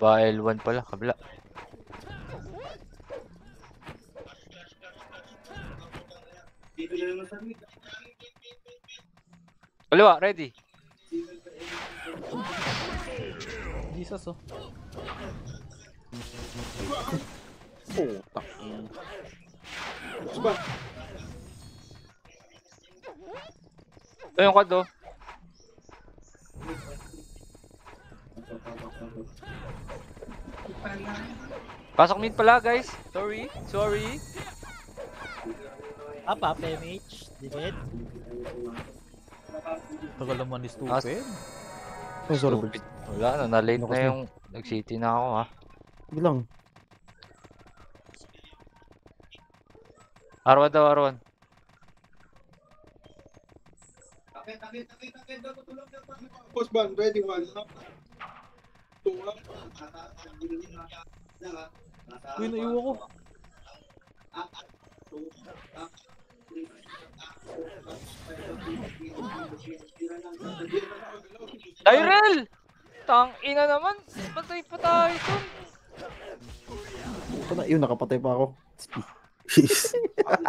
Pa L1 pala, kabila. Dito na naman sa mid. Kaliwa, ready. Jesus oh. Putak. Ito yung quad oh. Pasok mid pala guys. Sorry. Up, MH. Dikit. Tagal naman ni stupid. Oh, sorry. Stupid. Wala na, na-late na yung nag-city na ako ha. Bilang. Arwan daw, Arwan. Takit, daw tulog na. Boss ban, ready one. Uy, naiwa ko. Tyrell! Tang ina naman. Patay pa tayo dun. Ito na, yun, nakapatay pa ako.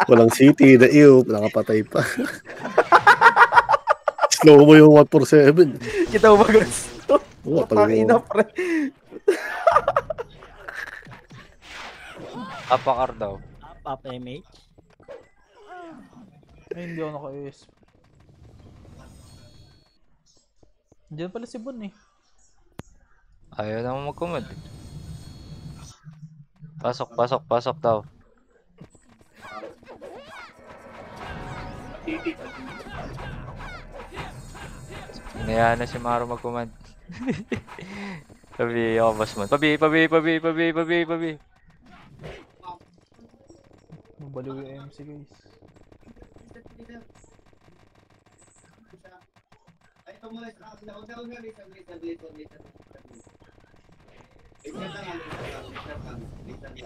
Walang city na iyo, nakapatay pa. Slow mo yung 147. Kita mo ba guys? Oo, Tangina pre. Apakar daw. Up, MH. Ay, hindi ako naka-AS. Diyan pala si Bon eh. Ayaw naman mag-command. Pasok daw. Hinayaan na si Maro mag-command. Pabi ako, boss man. Pabi. Mabaliw yung MC guys.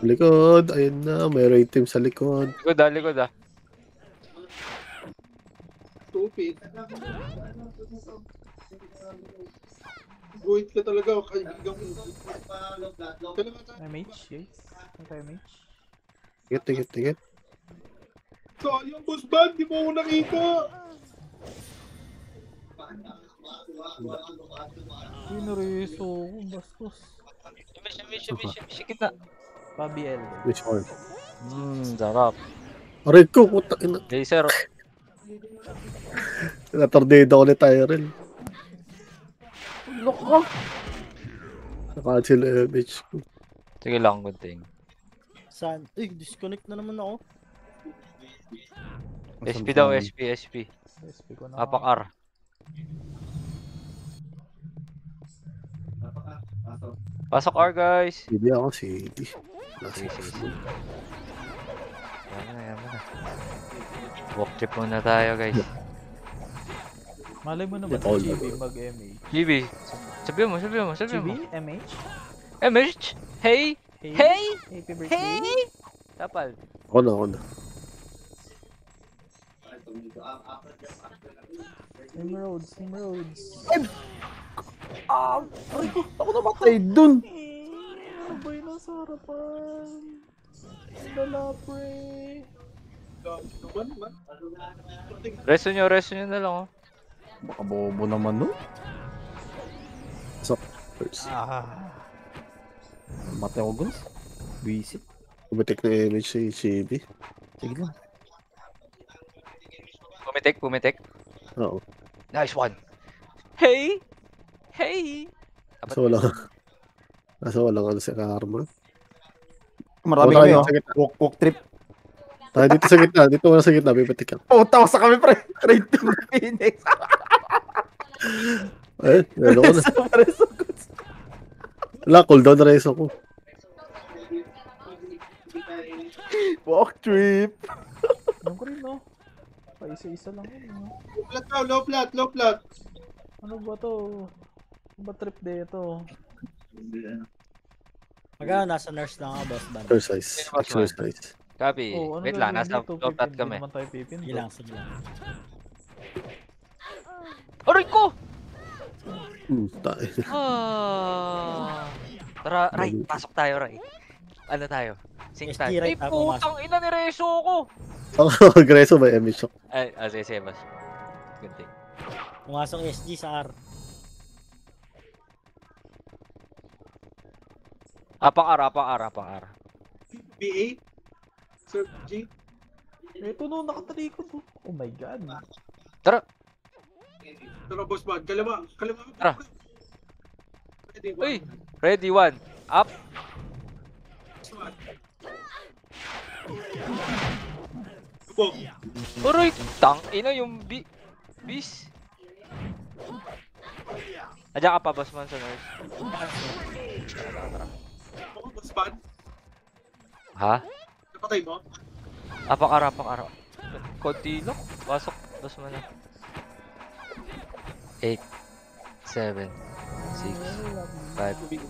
Likod, ayun na, may raid team sa likod. Likod ah. Stupid. Guhit ka talaga, kaibigan ko. MH guys. Ito MH. Tigit. Sayang boss ban, di mo ako nakita. Uy, nareso ko. Bastos. Sikit na. Pa-BL. Which one? Sarap. Aray ko, puta ina. Laser. Natordida ko ni Tyrell. Look ko. Nakancel MH ko. Sige lang, gunting. Saan? Disconnect na naman ako. SP daw, SP. SP ko na. Apakar. Pasok R guys. Hindi ako city. Sige. Yaman na. Walk trip muna tayo guys. Malay mo naman All si GB mag-MH. GB, sabi mo. GB? MH? MH? Hey! Happy birthday. Tapal. Ako na. Emeralds. Aray ko, ako namatay dun. Abay na sa harapan. Dala pre. Resto nyo na lang oh. Baka bobo naman no. So, first. Matay ako guys. Visit. Kumitik na MH si CB. Sige lang. Pumitik. Oo. Nice one. Hey! Kaso walang ano sa karma. Marami Wala kami yun, oh. sa gitna. Walk trip. Tayo dito sa gitna. Dito wala sa gitna. Bipatik ka. Puta, sa kami pre. Trade to Phoenix. Ano ko na. Reso ko. Wala, cooldown na reso ko. Walk trip. Alam ko rin no. Pa-isa-isa lang yun no. Low flat. Ano ba to? Ano ba trip dito? Magkano nasa nurse lang ako, boss ban. Exercise. Copy. Oh, ano Wait lang, gagawin nasa dito? top tat Pipindi kami. naman tayo pipindi. Sige lang. Aray ko! Tayo. Tara, Ray, pasok tayo, Ray. Ano tayo? Sync SD, tayo. Ray, Ay, tapos putang ina ni Reso ko! Agreso ba, Emi-shock? Ay, sige, boss. Ganti. Pumasok SG sa R. Apang R. BA? Sir G? Ito no, nakatalikod oh. Oh my god. Tara! Tara, boss bad. Kaliwa. Tara. Ready, Uy! Ready, one. Up! Bubog. Aray! Tang ina yung bis. Adyan ka pa, boss man sa nurse. Tara. Boss bad. Ha? Napatay mo? Apang-ara. Konti lang. Pasok, boss man na. 8, 7, 6, 5,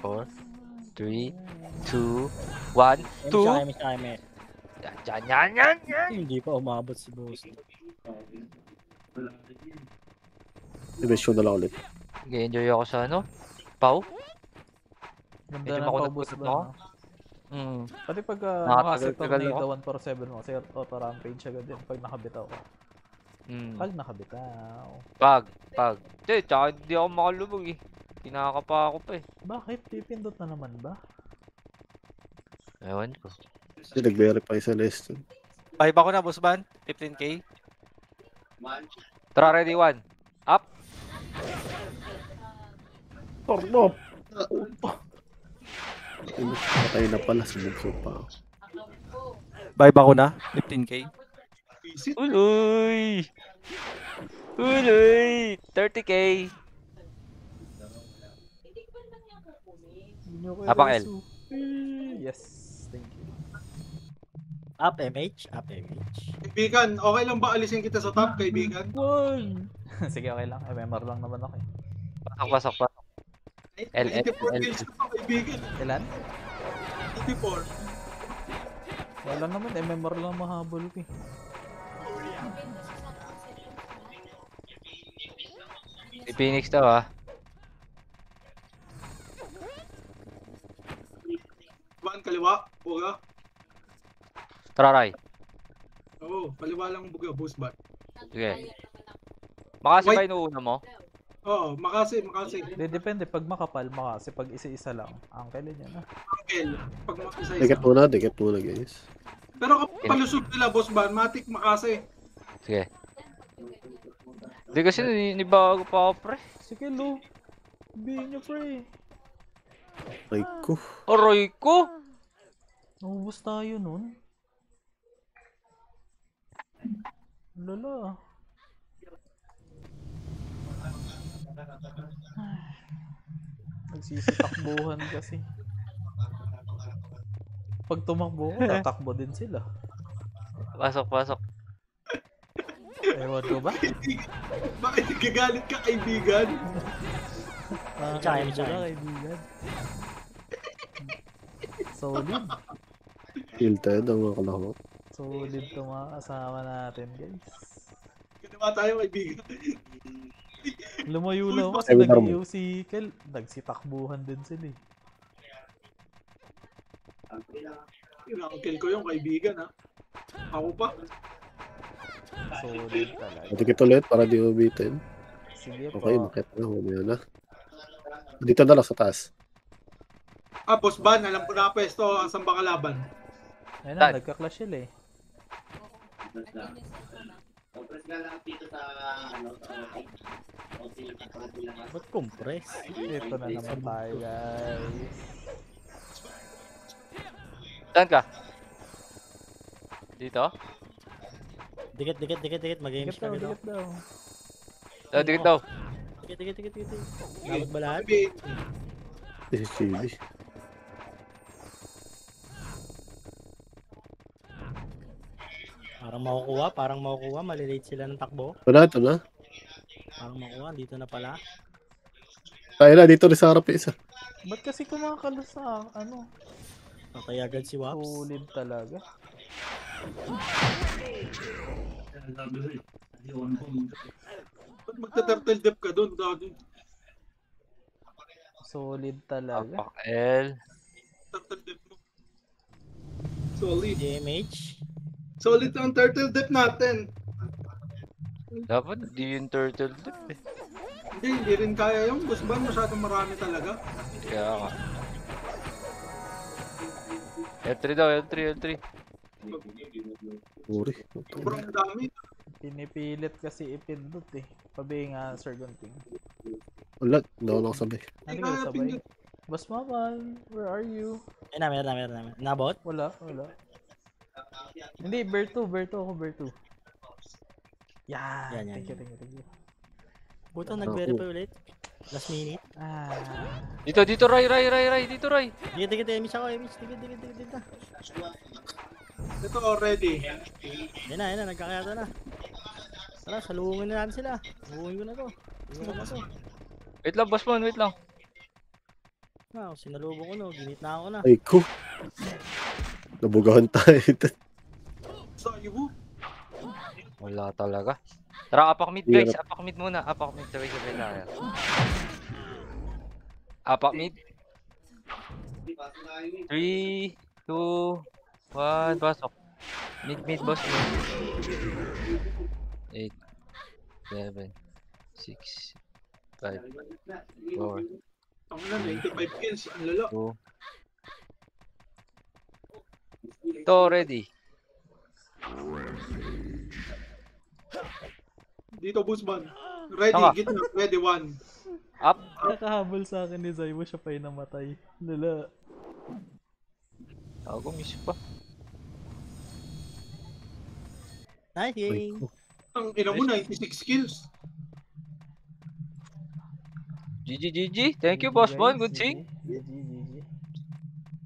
4, 3, 2, 1, 2. Yan. Hindi pa umabot si boss. Division na lang ulit. Nag-enjoy ako sa ano? Pau? Ganda Medyo ng makunat-kunat paubos ako. ba? Pati pag Nakatagal-tagal nakasitong ako. na 147 mo, kasi auto rampage agad din pag nakabitaw ka. Pag nakabitaw. Pag. Tsaka hindi ako makalubog eh. Kinakapa ako pa eh. Bakit? Pipindot na naman ba? Ewan ko. Hindi, nag-verify sa list. 5 ako na, boss ban. 15k. Tara, ready, one. Up! Torno. Patay na pala, sumugso pa. 5 ako na. 15k. Uloy! 30k! Apang L. Yes, thank you. Up MH. Kaibigan, okay lang ba alisin kita sa top, kaibigan? Sige, okay lang. MMR lang naman ako eh. Pasok. L. 94 kills ko to, kaibigan. Ilan? 94. Wala naman, MMR lang mahabol ko eh. Si Phoenix daw ah. One, kaliwa, buga. Tara, Ray. Oo, kaliwa lang buga, boss bad. Sige. Makasi ba inuuna mo? Oo, makasi. Depende, pag makapal, makasi. Pag isa-isa lang, angkelin yun ah. Angkel, pag makisa-isa. Dikit muna guys. Pero kapag palusog nila, boss bad, matik makasi. Sige. Hindi kasi nibago pa ako, pre. Sige, Lu. Sabihin nyo, pre. Aray ko! Naubos tayo nun. Lala. Nagsisitakbuhan kasi. Pag tumakbo ko, tatakbo din sila. Pasok. Ewan ko ba? Bakit nagagalit ka, kaibigan? Kaibigan. Solid. Tilted ang mga kalahok. Solid itong mga kasama natin, guys. Ginawa tayo, kaibigan. Lumayo lang kasi nag-iyaw si Kel. Nagsitakbuhan din sila eh. Kill ko yung kaibigan ha. Ako pa. Solid talaga. Matikit ulit para di ubitin. Sige po. Okay, makita na. Humaya na. Dito na lang sa taas. Boss ban, alam ko na pwesto ang sambang kalaban. Ayun na, nagka-clash sila eh. Ba't compress? Ito na naman tayo, guys. Saan ka? Dito? Dikit. Mag-games ka Dikit daw. Dikit daw. Dikit. Nabot ba lahat? This is Chibi. Parang makukuha. Malilate sila ng takbo. Ito na. Parang makuha. Dito na pala. Tayo na, dito rin sa harap isa. Ba't kasi kumakala sa ano? Patay agad si Waps. Solid talaga. Ba't magta-turtle dip ka dun, dati? Solid talaga. Apak L. Turtle dip mo. Solid. DMH. Solid ang turtle dip natin. Dapat di yung turtle dip eh. Hindi rin kaya yung boss ban. Masyadong marami talaga. Kaya nga. L3 daw, L3, L3. Uri. Sobrang dami. Pinipilit kasi ipindot eh. Pabi nga, Sir Gunting. Wala, hindi ako nakasabay. Ano kayo sabay? Boss Mamal, where are you? Meron na. Nabot? Wala. Hindi, Bear 2 ako, Bear 2. Yan. Thank you. Buto, nag-verify ulit. Last minute. Dito, Ray, dito, Ray. Dikit, Emish ako, Emish. Dikit. Ito already. Yan na, nagkakayata na. Tara, salungin na natin sila. Salungin ko na to. Wait lang, boss man, wait lang. Sinalubong ko no, ginit na ako na. Ay ko. Nabugahan tayo. Sayo mo. Wala talaga. Tara, apak mid guys, apak mid muna. Apak mid, sabay tayo. Apak mid. 3, 2, 1, pasok. Mid, boss. 8, 7, 6, 5, 4, Ang na, 95 kills. Ang lalo. 2. Ito, ready. Dito, boss ban. Ready, Tama. gitna. Ready, 1. Up. Nakahabol sa akin ni Zaymo, siya pa yung namatay. Lala. Ako, miss pa. Nice game. Ang ina mo, 96 kills. GG. Thank you, boss man. Good see. GG.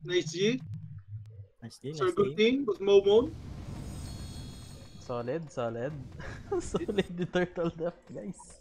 Nice G. Nice game. Sir Gunting, boss Momon. Solid. Solid the turtle death, guys.